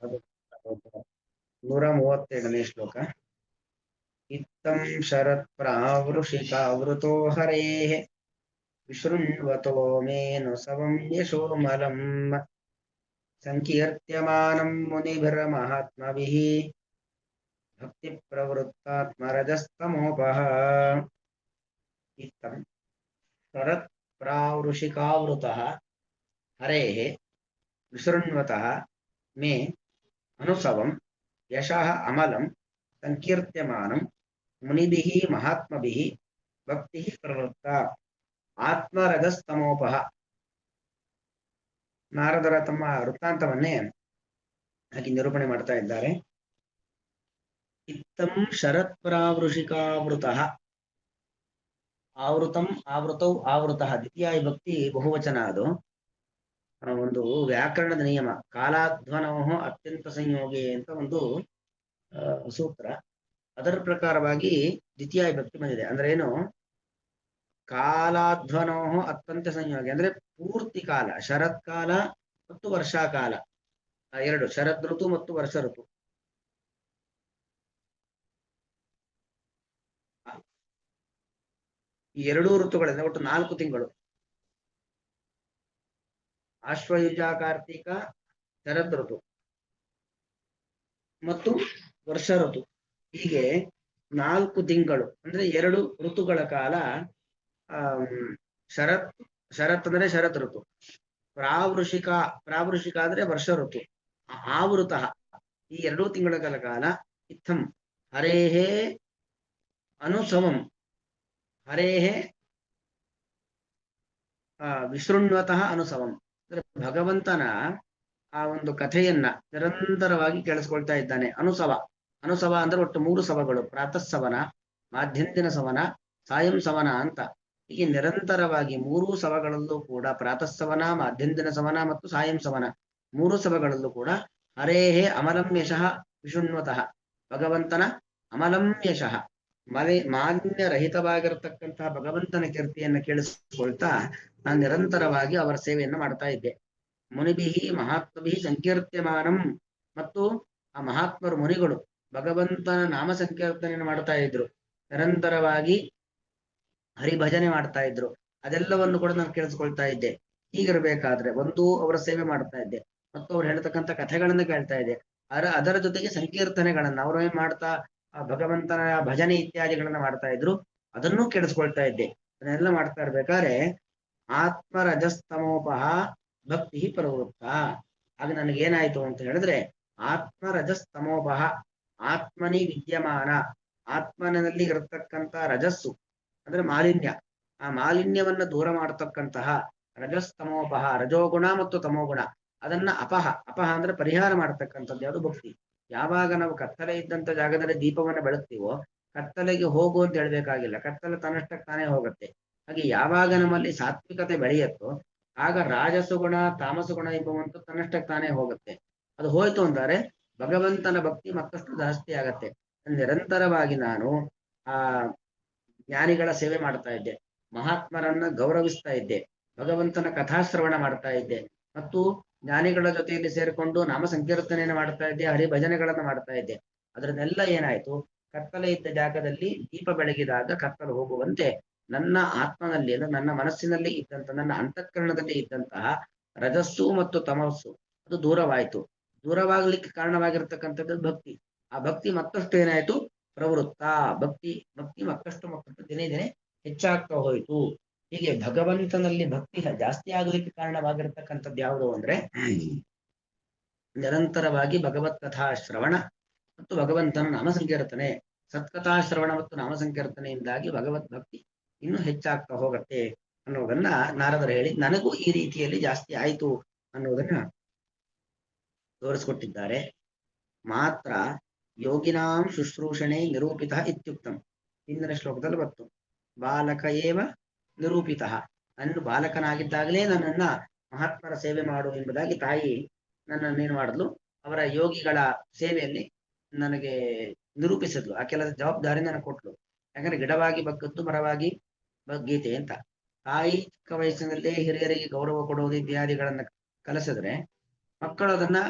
ಅದು 137ನೇ ಶ್ಲೋಕ. ಇತ್ತಂ ಶರತ್ ಪ್ರಾವೃಷಿಕಾವೃತೋ ಹರೇಃ ವಿಶೃಣ್ವತೋ ಮೇನು ಸವಂ ಯಶೋಮಲಂ ಸಂಕೀರ್ತ್ಯಮಾನಂ ಮುನಿಭಿರ್ಮಹಾತ್ಮಭಿಃ ಭಕ್ತಿ ಪ್ರವೃತ್ತಾತ್ಮರಜಸ್ತಮೋಪಃ. ಇತ್ತಂ ಶರತ್ ಪ್ರಾವೃಷಿಕಾವೃತಃ ಹರೇಃ ವಿಶೃಣ್ವತಃ ಮೇ ಅನುಸವಂ ಯಶಃ ಅಮಲಂ ಸಂಕೀರ್ತ್ಯಮಾನಂ ಮುನಿಭಿಃ ಮಹಾತ್ಮಭಿಃ ಭಕ್ತಿಃ ಪ್ರವೃತ್ತ ಆತ್ಮರಜಸ್ತಮೋಪಃ. ನಾರದರ ತಮ್ಮ ವೃತ್ತಾಂತವನ್ನೇ ಹಾಗೆ ನಿರೂಪಣೆ ಮಾಡ್ತಾ ಇದ್ದಾರೆ. ಇತ್ತಂ ಶರತ್ ಪ್ರಾವೃಷಿಕಾವೃತಃ, ಆವೃತಂ ಆವೃತೌ ಆವೃತಃ ದ್ವಿತೀಯ ವಿಭಕ್ತಿ ಬಹುವಚನ. ಅದು ಒಂದು ವ್ಯಾಕರಣದ ನಿಯಮ. ಕಾಲಾಧ್ವನೋ ಅತ್ಯಂತ ಸಂಯೋಗಿ ಅಂತ ಒಂದು ಸೂತ್ರ. ಅದರ ಪ್ರಕಾರವಾಗಿ ದ್ವಿತೀಯ ವಿಭಕ್ತಿ ಬಂದಿದೆ. ಅಂದ್ರೆ ಏನು? ಕಾಲಾಧ್ವನೋ ಅತ್ಯಂತ ಸಂಯೋಗಿ ಅಂದ್ರೆ ಪೂರ್ತಿ ಕಾಲ, ಶರತ್ಕಾಲ ಮತ್ತು ವರ್ಷಾಕಾಲ, ಎರಡು, ಶರದ್ ಋತು ಮತ್ತು ವರ್ಷ ಋತು. ಈ ಎರಡೂ ಋತುಗಳಿಂದ ಒಟ್ಟು 4 ತಿಂಗಳು. ಆಶ್ವಯುಜ, ಕಾರ್ತಿಕ, ಶರದ್ ಋತು ಮತ್ತು ವರ್ಷ ಋತು. ಹೀಗೆ 4 ತಿಂಗಳು ಅಂದ್ರೆ 2 ಋತುಗಳ ಕಾಲ. ಶರತ್ ಅಂದ್ರೆ ಶರತ್ ಋತು, ಪ್ರಾವೃಷಿಕ ಅಂದ್ರೆ ವರ್ಷ ಋತು, ಆವೃತ ಈ 2 ತಿಂಗಳ ಕಾಲ. ಇತ್ತಂ ಹರೇಹೇ ಅನುಸವಂ, ಹರೇಹೇ ವಿಶೃಣ್ವತಃ ಅನುಸವಂ ಅಂದ್ರೆ ಭಗವಂತನ ಆ ಒಂದು ಕಥೆಯನ್ನ ನಿರಂತರವಾಗಿ ಕೇಳಿಸ್ಕೊಳ್ತಾ ಇದ್ದಾನೆ. ಅನುಸವ ಅಂದ್ರೆ ಒಟ್ಟು 3 ಸವಗಳು: ಪ್ರಾತಃ ಸವನ, ಮಾಧ್ಯಂದಿನ ಸವನ, ಸಾಯಂ ಸವನ ಅಂತ. ಹೀಗೆ ನಿರಂತರವಾಗಿ 3 ಸವಗಳಲ್ಲೂ ಕೂಡ, ಪ್ರಾತಃ ಸವನ, ಮಾಧ್ಯಂದಿನ ಸವನ ಮತ್ತು ಸಾಯಂ ಸವನ, 3 ಸವಗಳಲ್ಲೂ ಕೂಡ ಹರೇಹೇ ಅಮಲಂ ಯಶಃ ವಿಶೃಣ್ವತಃ, ಭಗವಂತನ ಅಮಲಂ ಯಶಃ ಮಾಲಿನ್ಯರಹಿತವಾಗಿರತಕ್ಕಂತಹ ಭಗವಂತನ ಕೀರ್ತಿಯನ್ನು ಕೇಳಿಸಿಕೊಳ್ತಾ ನಾನು ನಿರಂತರವಾಗಿ ಅವರ ಸೇವೆಯನ್ನು ಮಾಡ್ತಾ ಇದ್ದೆ. ಮುನಿಭಿಹಿ ಮಹಾತ್ಮಭಿಹಿ ಸಂಕೀರ್ತ್ಯಮಾನಂ, ಮತ್ತು ಆ ಮಹಾತ್ಮರು ಮುನಿಗಳು ಭಗವಂತನ ನಾಮ ಸಂಕೀರ್ತನೆಯನ್ನು ಮಾಡ್ತಾ ಇದ್ರು, ನಿರಂತರವಾಗಿ ಹರಿಭಜನೆ ಮಾಡ್ತಾ ಇದ್ರು. ಅದೆಲ್ಲವನ್ನು ಕೂಡ ನಾನು ಕೇಳಿಸ್ಕೊಳ್ತಾ ಇದ್ದೆ. ಹೀಗಿರ್ಬೇಕಾದ್ರೆ ಒಂದು ಅವರ ಸೇವೆ ಮಾಡ್ತಾ ಇದ್ದೆ, ಮತ್ತು ಅವ್ರು ಹೇಳ್ತಕ್ಕಂಥ ಕಥೆಗಳನ್ನು ಕೇಳ್ತಾ ಇದ್ದೆ. ಅದರ ಜೊತೆಗೆ ಸಂಕೀರ್ತನೆಗಳನ್ನ ಅವರೇ ಮಾಡ್ತಾ ಭಗವಂತನ ಭಜನೆ ಇತ್ಯಾದಿಗಳನ್ನ ಮಾಡ್ತಾ ಇದ್ರು, ಅದನ್ನೂ ಕೇಳಿಸ್ಕೊಳ್ತಾ ಇದ್ದೆ. ಅದನ್ನೆಲ್ಲ ಮಾಡ್ತಾ ಇರ್ಬೇಕಾದ್ರೆ ಆತ್ಮರಜಸ್ತಮೋಪಹ ಭಕ್ತಿ ಪ್ರವೃತ್ತ. ಆಗ ನನಗೇನಾಯ್ತು ಅಂತ ಹೇಳಿದ್ರೆ, ಆತ್ಮರಜಸ್ತಮೋಪಹ, ಆತ್ಮನಿ ವಿದ್ಯಮಾನ, ಆತ್ಮನಲ್ಲಿ ಇರತಕ್ಕಂಥ ರಜಸ್ಸು ಅಂದ್ರೆ ಮಾಲಿನ್ಯ, ಆ ಮಾಲಿನ್ಯವನ್ನ ದೂರ ಮಾಡತಕ್ಕಂತಹ ರಜಸ್ತಮೋಪಹ, ರಜೋಗುಣ ಮತ್ತು ತಮೋಗುಣ, ಅದನ್ನ ಅಪಹ ಅಂದ್ರೆ ಪರಿಹಾರ ಮಾಡತಕ್ಕಂಥದ್ದು ಯಾವುದು? ಭಕ್ತಿ. ಯಾವಾಗ ನಾವು ಕತ್ತಲೆ ಇದ್ದಂತ ಜಾಗದಲ್ಲಿ ದೀಪವನ್ನು ಬೆಳಗ್ತೀವೋ, ಕತ್ತಲೆಗೆ ಹೋಗು ಅಂತ ಹೇಳ್ಬೇಕಾಗಿಲ್ಲ, ಕತ್ತಲೆ ತನ್ನಷ್ಟಕ್ಕೆ ತಾನೇ ಹೋಗುತ್ತೆ. ಹಾಗೆ ಯಾವಾಗ ನಮ್ಮಲ್ಲಿ ಸಾತ್ವಿಕತೆ ಬೆಳೆಯುತ್ತೋ ಆಗ ರಾಜಸುಗುಣ ತಾಮಸಗುಣ ಎಂಬುವಂತ ತನ್ನಷ್ಟಕ್ಕೆ ತಾನೇ ಹೋಗುತ್ತೆ. ಅದು ಹೋಯ್ತು ಅಂದರೆ ಭಗವಂತನ ಭಕ್ತಿ ಮತ್ತಷ್ಟು ಜಾಸ್ತಿ ಆಗತ್ತೆ. ನಿರಂತರವಾಗಿ ನಾನು ಆ ಜ್ಞಾನಿಗಳ ಸೇವೆ ಮಾಡ್ತಾ ಇದ್ದೆ, ಮಹಾತ್ಮರನ್ನ ಗೌರವಿಸ್ತಾ ಇದ್ದೆ, ಭಗವಂತನ ಕಥಾಶ್ರವಣ ಮಾಡ್ತಾ ಇದ್ದೆ, ಮತ್ತು ಜ್ಞಾನಿಗಳ ಜೊತೆಯಲ್ಲಿ ಸೇರಿಕೊಂಡು ನಾಮ ಸಂಕೀರ್ತನೆಯನ್ನು ಮಾಡ್ತಾ ಇದ್ದೆ, ಹರಿಭಜನೆಗಳನ್ನು ಮಾಡ್ತಾ ಇದ್ದೆ. ಅದರನ್ನೆಲ್ಲ ಏನಾಯ್ತು? ಕತ್ತಲೆ ಇದ್ದ ಜಾಗದಲ್ಲಿ ದೀಪ ಬೆಳಗಿದಾಗ ಕತ್ತಲು ಹೋಗುವಂತೆ ನನ್ನ ಆತ್ಮನಲ್ಲಿ ಅಂದ್ರೆ ನನ್ನ ಮನಸ್ಸಿನಲ್ಲಿ ಇದ್ದಂತ, ನನ್ನ ಅಂತಃಕರಣದಲ್ಲಿ ಇದ್ದಂತಹ ರಜಸ್ಸು ಮತ್ತು ತಮಸ್ಸು ಅದು ದೂರವಾಯಿತು. ದೂರವಾಗ್ಲಿಕ್ಕೆ ಕಾರಣವಾಗಿರ್ತಕ್ಕಂಥದ್ದು ಭಕ್ತಿ. ಆ ಭಕ್ತಿ ಮತ್ತಷ್ಟು ಏನಾಯ್ತು? ಪ್ರವೃತ್ತ. ಭಕ್ತಿ ಮತ್ತಷ್ಟು ದಿನೇ ದಿನೇ ಹೆಚ್ಚಾಗ್ತಾ ಹೋಯಿತು. ಹೀಗೆ ಭಗವಂತನಲ್ಲಿ ಭಕ್ತಿ ಜಾಸ್ತಿ ಆಗಲಿಕ್ಕೆ ಕಾರಣವಾಗಿರ್ತಕ್ಕಂಥದ್ದು ಯಾವುದು ಅಂದ್ರೆ ನಿರಂತರವಾಗಿ ಭಗವತ್ ಕಥಾ ಶ್ರವಣ ಮತ್ತು ಭಗವಂತನ ನಾಮ ಸಂಕೀರ್ತನೆ. ಸತ್ಕಥಾ ಶ್ರವಣ ಮತ್ತು ನಾಮ ಸಂಕೀರ್ತನೆಯಿಂದಾಗಿ ಭಗವತ್ ಭಕ್ತಿ ಇನ್ನೂ ಹೆಚ್ಚಾಗ್ತಾ ಹೋಗತ್ತೆ ಅನ್ನೋದನ್ನ ನಾರದರು ಹೇಳಿ ನನಗೂ ಈ ರೀತಿಯಲ್ಲಿ ಜಾಸ್ತಿ ಆಯ್ತು ಅನ್ನೋದನ್ನ ತೋರಿಸ್ಕೊಟ್ಟಿದ್ದಾರೆ. ಮಾತ್ರ ಯೋಗಿನಾಂ ಶುಶ್ರೂಷಣೆ ನಿರೂಪಿತ ಇತ್ಯುಕ್ತಂ. ಹಿಂದಿನ ಶ್ಲೋಕದಲ್ಲಿ ಬಂತು ಬಾಲಕ ಏವ ನಿರೂಪಿತ. ನಾನು ಬಾಲಕನಾಗಿದ್ದಾಗಲೇ ನನ್ನನ್ನ ಮಹಾತ್ಮರ ಸೇವೆ ಮಾಡು ಎಂಬುದಾಗಿ ತಾಯಿ ನನ್ನನ್ನೇನು ಮಾಡಿದ್ಲು, ಅವರ ಯೋಗಿಗಳ ಸೇವೆಯಲ್ಲಿ ನನಗೆ ನಿರೂಪಿಸಿದ್ಲು. ಆ ಕೆಲಸ ಜವಾಬ್ದಾರಿ ನನಗೆ ಕೊಟ್ಲು. ಯಾಕಂದ್ರೆ ಗಿಡವಾಗಿ ಬಗ್ಗದ್ದು ಮರವಾಗಿ ಬಗ್ಗೀತೆ ಅಂತ. ತಾಯಿ ಚಿಕ್ಕ ವಯಸ್ಸಿನಲ್ಲೇ ಹಿರಿಯರಿಗೆ ಗೌರವ ಕೊಡುವುದು ಇತ್ಯಾದಿಗಳನ್ನ ಕಲಿಸಿದ್ರೆ ಮಕ್ಕಳು ಅದನ್ನ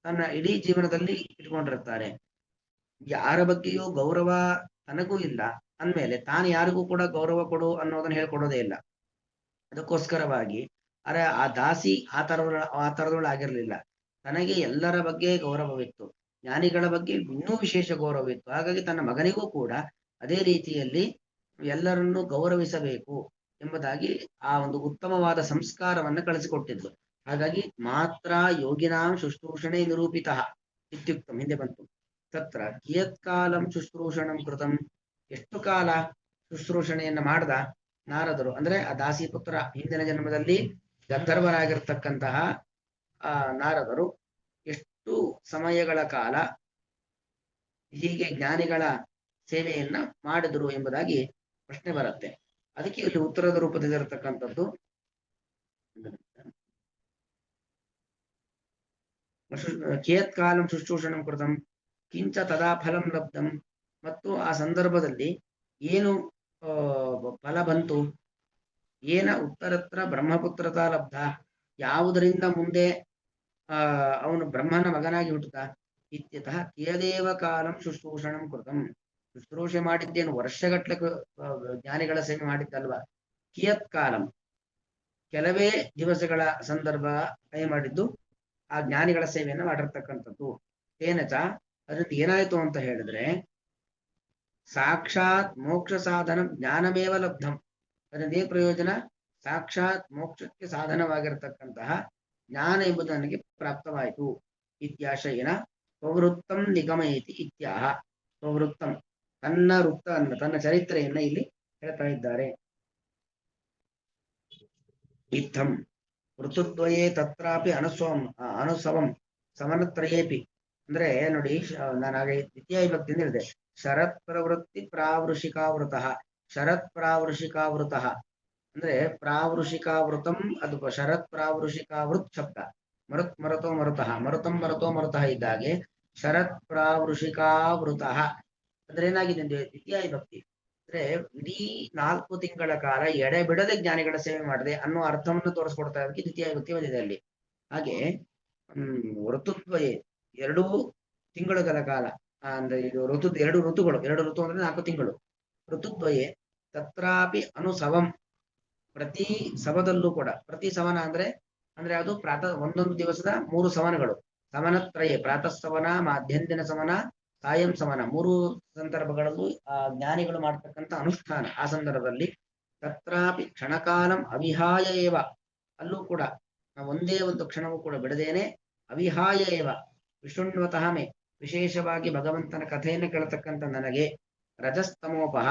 ತನ್ನ ಇಡೀ ಜೀವನದಲ್ಲಿ ಇಟ್ಕೊಂಡಿರ್ತಾರೆ. ಯಾರ ಬಗ್ಗೆಯೂ ಗೌರವ ತನಗೂ ಇಲ್ಲ ಅಂದ್ಮೇಲೆ ತಾನು ಯಾರಿಗೂ ಕೂಡ ಗೌರವ ಕೊಡು ಅನ್ನೋದನ್ನ ಹೇಳ್ಕೊಡೋದೇ ಇಲ್ಲ. ಅದಕ್ಕೋಸ್ಕರವಾಗಿ ಆ ದಾಸಿ ಆ ತರದವಳಾಗಿರ್ಲಿಲ್ಲ. ತನಗೆ ಎಲ್ಲರ ಬಗ್ಗೆ ಗೌರವವಿತ್ತು, ಜ್ಞಾನಿಗಳ ಬಗ್ಗೆ ಇನ್ನೂ ವಿಶೇಷ ಗೌರವವಿತ್ತು. ಹಾಗಾಗಿ ತನ್ನ ಮಗನಿಗೂ ಕೂಡ ಅದೇ ರೀತಿಯಲ್ಲಿ ಎಲ್ಲರನ್ನೂ ಗೌರವಿಸಬೇಕು ಎಂಬುದಾಗಿ ಆ ಒಂದು ಉತ್ತಮವಾದ ಸಂಸ್ಕಾರವನ್ನ ಕಳಿಸಿಕೊಟ್ಟಿದ್ಲು. ಹಾಗಾಗಿ ಮಾತ್ರ ಯೋಗಿನಾಂ ಶುಶ್ರೂಷಣೆ ನಿರೂಪಿತ ಇತ್ಯುಕ್ತಂ, ಹಿಂದೆ ಬಂತು. ತತ್ರ ಕಿಯತ್ಕಾಲಂ ಶುಶ್ರೂಷಣಂ ಕೃತಂ, ಎಷ್ಟು ಕಾಲ ಶುಶ್ರೂಷಣೆಯನ್ನ ಮಾಡ್ದ ನಾರದರು ಅಂದ್ರೆ ಆ ದಾಸಿ ಪುತ್ರ ಹಿಂದಿನ ಜನ್ಮದಲ್ಲಿ ಗಂಧರ್ವರಾಗಿರ್ತಕ್ಕಂತಹ ಆ ನಾರದರು ಎಷ್ಟು ಸಮಯಗಳ ಕಾಲ ಹೀಗೆ ಜ್ಞಾನಿಗಳ ಸೇವೆಯನ್ನ ಮಾಡಿದ್ರು ಎಂಬುದಾಗಿ ಪ್ರಶ್ನೆ ಬರುತ್ತೆ. ಅದಕ್ಕೆ ಇಲ್ಲಿ ಉತ್ತರದ ರೂಪದಲ್ಲಿರತಕ್ಕಂಥದ್ದು ಕಿಯತ್ಕಾಲಂ ಶುಶ್ರೂಷಣಂ ಕೃತಂ ಕಿಂಚ ತದಾ ಫಲಂ ಲಬ್ಧಂ, ಮತ್ತು ಆ ಸಂದರ್ಭದಲ್ಲಿ ಏನು ಫಲ ಬಂತು, ಏನ ಉತ್ತರತ್ರ ಬ್ರಹ್ಮಪುತ್ರತ ಲಬ್ಧ, ಯಾವುದರಿಂದ ಮುಂದೆ ಅವನು ಬ್ರಹ್ಮನ ಮಗನಾಗಿ ಹುಟ್ಟುತ್ತ. ಇತ್ಯತಃ ಕಿಯದೇವ ಕಾಲಂ ಶುಶ್ರೂಷಣಂ ಕೃತಂ, ಶುಶ್ರೂಷೆ ಮಾಡಿದ್ದೇನು ವರ್ಷಗಟ್ಲೆ ಜ್ಞಾನಿಗಳ ಸೇವೆ ಮಾಡಿದ್ದಲ್ವ. ಕಿಯತ್ ಕಾಲಂ ಕೆಲವೇ ದಿವಸಗಳ ಸಂದರ್ಭ ಕೈ ಮಾಡಿದ್ದು ಆ ಜ್ಞಾನಿಗಳ ಸೇವೆಯನ್ನು ಮಾಡಿರ್ತಕ್ಕಂಥದ್ದು. ತೇನಚ ಅದರಿಂದ ಏನಾಯ್ತು ಅಂತ ಹೇಳಿದ್ರೆ ಸಾಕ್ಷಾತ್ ಮೋಕ್ಷ ಸಾಧನ ಜ್ಞಾನಮೇವ ಲಬ್ಧಂ, ಅದರಿಂದ ಏನ್ ಪ್ರಯೋಜನ, ಸಾಕ್ಷಾತ್ ಮೋಕ್ಷಕ್ಕೆ ಸಾಧನವಾಗಿರತಕ್ಕಂತಹ ಜ್ಞಾನ ಎಂಬುದು ನನಗೆ ಪ್ರಾಪ್ತವಾಯಿತು. ಇತ್ಯಾಶಯನ ಸ್ವವೃತ್ತಂ ನಿಗಮಯತಿ ಇತ್ಯಾಹ. ಸ್ವವೃತ್ತಂ ತನ್ನ ವೃತ್ತವನ್ನು ತನ್ನ ಚರಿತ್ರೆಯನ್ನ ಇಲ್ಲಿ ಹೇಳ್ತಾ ಇದ್ದಾರೆ. ಇತ್ತಂ ಋತುದ್ವಯೇ ತತ್ರಾಪಿ ಅನುಸವಂ ಸಮನತ್ರಯೇಪಿ, ಅಂದ್ರೆ ನೋಡಿ ನಾನು ಹಾಗೆ ದ್ವಿತೀಯ ವಿಭಕ್ತಿಯಿಂದ ಹೇಳಿದೆ. ಶರತ್ ಪ್ರವೃತ್ತಿ ಪ್ರಾವೃಷಿಕಾವೃತ, ಶರತ್ ಪ್ರಾವೃಷಿಕಾವೃತ ಅಂದ್ರೆ ಪ್ರಾವೃಷಿಕಾವೃತಂ, ಅದು ಶರತ್ ಪ್ರಾವೃಷಿಕಾವೃತ್ ಶಬ್ದ. ಮರುತ್ ಮರತೋ ಮರುತಃ, ಮರುತಂ ಮರತೋ ಮರುತಃ ಇದ್ದಾಗೆ ಶರತ್ ಪ್ರಾವೃಷಿಕಾವೃತ ಅಂದ್ರೆ ಏನಾಗಿದೆ ದ್ವಿತೀಯ ವಿಭಕ್ತಿ. ಅಂದ್ರೆ ಇಡೀ 4 ತಿಂಗಳ ಕಾಲ ಎಡೆಬಿಡದೆ ಜ್ಞಾನಿಗಳ ಸೇವೆ ಮಾಡಿದೆ ಅನ್ನೋ ಅರ್ಥವನ್ನು ತೋರಿಸ್ಕೊಡ್ತಾ ಇರೋದಕ್ಕೆ ದ್ವಿತೀಯ ವಿಭಕ್ತಿ ಬಂದಿದೆ ಅಲ್ಲಿ. ಹಾಗೆ ಋತುತ್ವಯೇ 2 ತಿಂಗಳುಗಳ ಕಾಲ, ಅಂದ್ರೆ ಇದು ಎರಡು ಋತು ಅಂದ್ರೆ 4 ತಿಂಗಳು. ಋತುದ್ವಯೇ ತತ್ರಾಪಿ ಅನುಸವಂ, ಪ್ರತಿ ಸವದಲ್ಲೂ ಕೂಡ, ಪ್ರತಿ ಸವನ ಅಂದ್ರೆ ಅದು ಒಂದೊಂದು ದಿವಸದ 3 ಸವನಗಳು. ಸವನತ್ರಯೇ ಪ್ರಾತಃ ಸವನ, ಮಧ್ಯಂದಿನ ಸವನ, ಸಾಯಂ ಸವನ, 3 ಸಂದರ್ಭಗಳಲ್ಲೂ ಜ್ಞಾನಿಗಳು ಮಾಡ್ತಕ್ಕಂಥ ಅನುಷ್ಠಾನ. ಆ ಸಂದರ್ಭದಲ್ಲಿ ತತ್ರಾಪಿ ಕ್ಷಣಕಾಲಂ ಅವಿಹಾಯ ಏವ, ಅಲ್ಲೂ ಕೂಡ ಒಂದೇ ಒಂದು ಕ್ಷಣವೂ ಕೂಡ ಬಿಡದೇನೆ ಅವಿಹಾಯ ಏವ ವಿಶೃಣ್ವತಃ ಮೇ, ವಿಶೇಷವಾಗಿ ಭಗವಂತನ ಕಥೆಯನ್ನು ಕೇಳತಕ್ಕಂಥ ನನಗೆ ರಜಸ್ತಮೋಪಹ,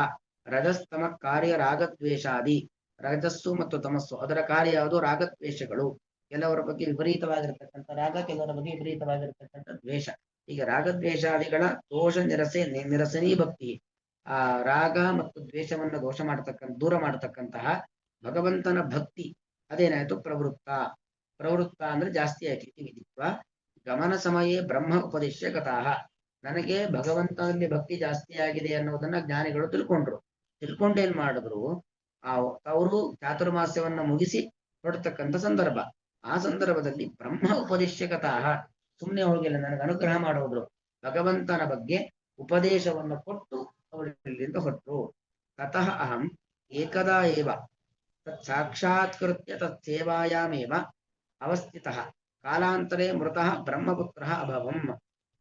ರಜಸ್ತಮ ಕಾರ್ಯ ರಾಗದ್ವೇಷಾದಿ, ರಜಸ್ಸು ಮತ್ತು ತಮಸ್ಸು ಅದರ ಕಾರ್ಯ ಯಾವುದು, ರಾಗದ್ವೇಷಗಳು. ಕೆಲವರ ಬಗ್ಗೆ ವಿಪರೀತವಾಗಿರ್ತಕ್ಕಂಥ ರಾಗ, ಕೆಲವರ ಬಗ್ಗೆ ವಿಪರೀತವಾಗಿರ್ತಕ್ಕಂಥ ದ್ವೇಷ. ಈಗ ರಾಗದ್ವೇಷಾದಿಗಳ ದೋಷ ನಿರಸನೀ ಭಕ್ತಿ, ಆ ರಾಗ ಮತ್ತು ದ್ವೇಷವನ್ನು ದೂರ ಮಾಡತಕ್ಕಂತಹ ಭಗವಂತನ ಭಕ್ತಿ ಅದೇನಾಯ್ತು, ಪ್ರವೃತ್ತ ಅಂದ್ರೆ ಜಾಸ್ತಿ ಆಯ್ತು. ವಿಧಿತ್ವ ಗಮನ ಸಮಯೇ ಬ್ರಹ್ಮ ಉಪದೇಶ ಗತಾಹ, ನನಗೆ ಭಗವಂತನಲ್ಲಿ ಭಕ್ತಿ ಜಾಸ್ತಿ ಆಗಿದೆ ಅನ್ನೋದನ್ನ ಜ್ಞಾನಿಗಳು ತಿಳ್ಕೊಂಡೇನ್ ಮಾಡಿದ್ರು, ಅವರು ಚಾತುರ್ಮಾಸ್ಯವನ್ನ ಮುಗಿಸಿ ಹೊರಡ್ತಕ್ಕಂಥ ಸಂದರ್ಭ. ಆ ಸಂದರ್ಭದಲ್ಲಿ ಬ್ರಹ್ಮ ಉಪದೇಶಕತಃ, ಸುಮ್ಮನೆ ಹೋಗಿಲ್ಲ, ನನಗೆ ಅನುಗ್ರಹ ಮಾಡೋದ್ರು, ಭಗವಂತನ ಬಗ್ಗೆ ಉಪದೇಶವನ್ನು ಕೊಟ್ಟು ಅವಳಿಂದ ಹೊರಟರು. ತತಃ ಅಹಂ ಏಕದಾ ಏವ ತತ್ ಸಾಕ್ಷಾತ್ಕೃತ್ಯ ತತ್ ಸೇವಾಯಾಮೇವ ಅವಸ್ಥಿತಃ ಕಾಲಾಂತರೇ ಮೃತಃ ಬ್ರಹ್ಮಪುತ್ರ ಅಭವಂ.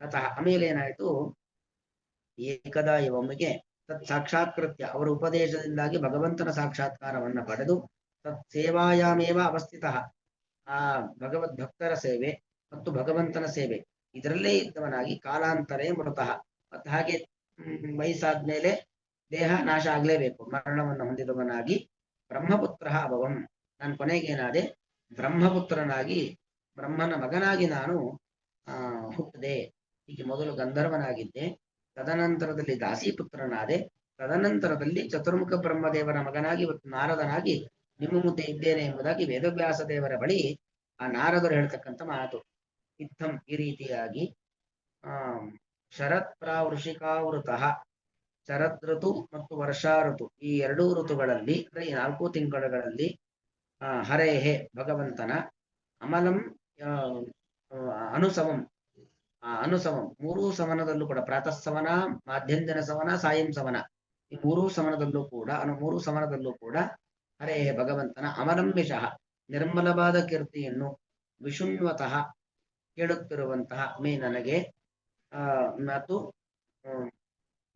ತತಃ ಆಮೇಲೆ ಏನಾಯ್ತು, ಏಕದಾ ಏವ ಒಮ್ಮೆಗೆ ತತ್ ಸಾಕ್ಷಾತ್ಕೃತ್ಯ ಅವರ ಉಪದೇಶದಿಂದಾಗಿ ಭಗವಂತನ ಸಾಕ್ಷಾತ್ಕಾರವನ್ನ ಪಡೆದು ತತ್ ಸೇವಾಯಾಮೇವ ಅವಸ್ಥಿತಃ, ಆ ಭಗವದ್ ಭಕ್ತರ ಸೇವೆ ಮತ್ತು ಭಗವಂತನ ಸೇವೆ ಇದರಲ್ಲೇ ಇದ್ದವನಾಗಿ ಕಾಲಾಂತರೇ ಮೃತಃ, ಮತ್ತು ಹಾಗೆ ವಯಸ್ಸಾದ್ಮೇಲೆ ದೇಹ ನಾಶ ಆಗ್ಲೇಬೇಕು, ಮರಣವನ್ನು ಹೊಂದಿದವನಾಗಿ ಬ್ರಹ್ಮಪುತ್ರ ಅಭವಂ, ನಾನು ಕೊನೆಗೇನಾದೆ, ಬ್ರಹ್ಮಪುತ್ರನಾಗಿ ಬ್ರಹ್ಮನ ಮಗನಾಗಿ ನಾನು ಹುಟ್ಟಿದೆ. ಹೀಗೆ ಮೊದಲು ಗಂಧರ್ವನಾಗಿದ್ದೆ, ತದನಂತರದಲ್ಲಿ ದಾಸಿಪುತ್ರನಾದೆ, ತದನಂತರದಲ್ಲಿ ಚತುರ್ಮುಖ ಬ್ರಹ್ಮದೇವರ ಮಗನಾಗಿ ಇವತ್ತು ನಾರದನಾಗಿ ನಿಮ್ಮ ಮುಂದೆ ಇದ್ದೇನೆ ಎಂಬುದಾಗಿ ವೇದವ್ಯಾಸ ದೇವರ ಬಳಿ ಆ ನಾರದರು ಹೇಳ್ತಕ್ಕಂಥ ಮಾತು. ಇತ್ತಂ ಈ ರೀತಿಯಾಗಿ ಶರತ್ ಪ್ರಾವೃಷಿಕಾವೃತ, ಶರತ್ ಋತು ಮತ್ತು ವರ್ಷಾ ಋತು ಈ 2 ಋತುಗಳಲ್ಲಿ ಅಂದ್ರೆ ಈ 4 ತಿಂಗಳುಗಳಲ್ಲಿ ಹರೇಹೆ ಭಗವಂತನ ಅಮಲಂ ಅನುಸವಂ ಅನುಸಮಂ ಮೂರೂ ಸಮನದಲ್ಲೂ ಕೂಡ ಪ್ರಾತಃ ಸಮನ, ಮಾಧ್ಯಂಜನ ಸಮನ, ಸಾಯಂ ಸಮನ, ಈ ಮೂರೂ ಸಮನದಲ್ಲೂ ಕೂಡ ಮೂರೂ ಸಮನದಲ್ಲೂ ಕೂಡ ಹರೇ ಭಗವಂತನ ಅಮರಂಬಿಷಃ ನಿರ್ಮಲವಾದ ಕೀರ್ತಿಯನ್ನು ವಿಶುಣ್ವತಃ ಕೇಳುತ್ತಿರುವಂತಹ ಮೇ ನನಗೆ ಮತ್ತು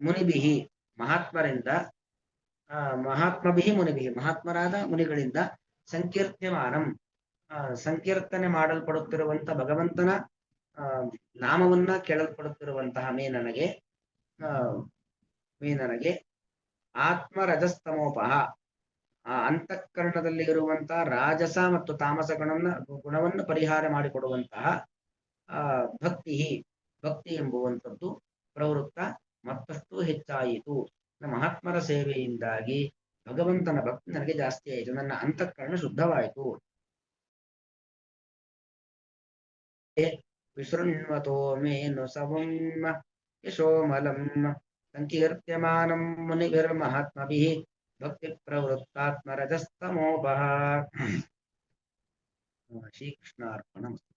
ಮುನಿಬಿಹಿ ಮಹಾತ್ಮರಿಂದ ಮಹಾತ್ಮಭಿಹಿ ಮುನಿಬಿಹಿ ಮಹಾತ್ಮರಾದ ಮುನಿಗಳಿಂದ ಸಂಕೀರ್ತ್ಯಮಾನಂ ಸಂಕೀರ್ತನೆ ಮಾಡಲ್ಪಡುತ್ತಿರುವಂತ ಭಗವಂತನ ನಾಮವನ್ನ ಕೇಳಲ್ಪಡುತ್ತಿರುವಂತಹ ಮೇ ನನಗೆ ಆತ್ಮರಜಸ್ತಮೋಪಹ ಅಂತಃಕರಣದಲ್ಲಿ ಇರುವಂತಹ ರಾಜಸ ಮತ್ತು ತಾಮಸ ಗುಣವನ್ನು ಪರಿಹಾರ ಮಾಡಿಕೊಡುವಂತಹ ಭಕ್ತಿ ಎಂಬುವಂಥದ್ದು ಪ್ರವೃತ್ತ ಮತ್ತಷ್ಟು ಹೆಚ್ಚಾಯಿತು. ಮಹಾತ್ಮರ ಸೇವೆಯಿಂದಾಗಿ ಭಗವಂತನ ಭಕ್ತಿ ನನಗೆ ಜಾಸ್ತಿ ಆಯಿತು, ನನ್ನ ಅಂತಃಕರಣ ಶುದ್ಧವಾಯಿತು. ವಿಸೃಣ್ವತೋ ಮೇನು ಸವಂ ಯಶೋಮಲಂ ಸಂಕೀರ್ತ್ಯಮಾನಂ ಮುನಿಭಿರ್ಮಹಾತ್ಮಭಿಃ ಭಕ್ತಿ ಪ್ರವೃತ್ತಾತ್ಮರಜಸ್ತಮೋಪಹ. ಶ್ರೀಕೃಷ್ಣಾರ್ಪಣಮಸ್ತು.